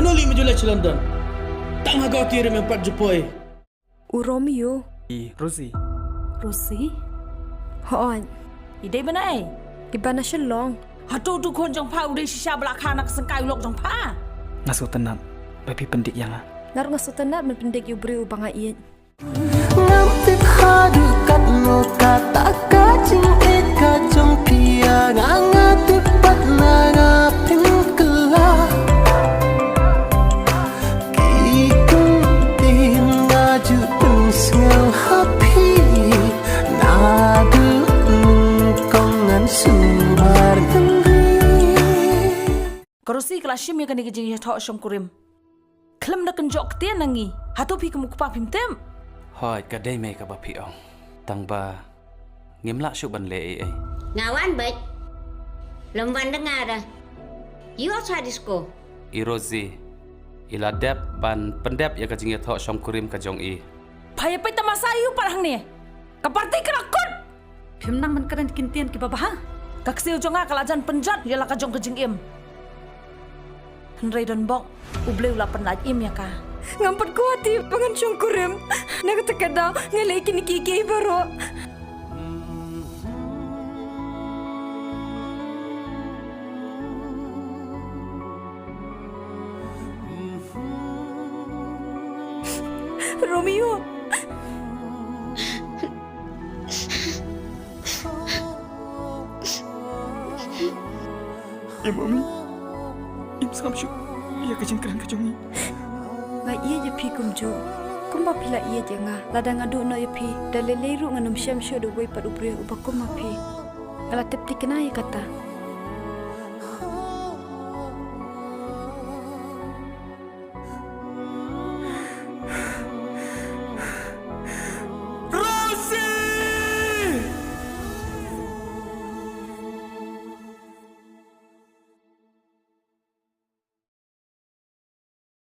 Manuli majulah ci London. Tang hagaw tirim yang pat jupoi. Romeo. Rosie. Rosie? Hoon. Idai mana ai? Iba na siya long. Hatu tu kon jong pa udai shisha belakang nak sengkai ulok jong pa. Ngasuh tenang. Babi pendik yang Naru nga sutanat man pendig yu beri ubang iyan. Ngampit hadu kat no kata kacing eka jong pia ngangatip pat nangapin kelah. Kikung tim ngaju pensel hapi nadu kongan sumar kendi. Rosie kelashim ya kan digejing ya thok shom kurim. Kelam nak kenjok tian nangi. Hatu pi kemuk pa pim tem. Hoi ka dei me ka ba pi ong. Tang ba ngim la shu ban le ai. Ngawan bet. Lemban dengar dah. You also had disco. I Rosie. Ila dep ban pendep ya ka jing ya tho shom kurim ka jong i. Paya pai tamasayu parang ni. Kaparti kerakut. Pim nang man keren kintian ki babah. Kaksil jonga kalajan penjat ya la ka jong kejing im. Henry don bok ubleu la penlaj im ya ka. Ngampat ko ati pangan siyang kurim. Nagatakada ngalay kinikiki baro. Romeo. Mami. Im samshu. Ia kejengkeran kejongi. Nga iya je pi kumjo. Kumba pila iya je nga. Ladang adu no ya pi. Dalilai ru nganum syam syo do wei pat ubre ubakum ma pi. Ala tepti kena ya kata.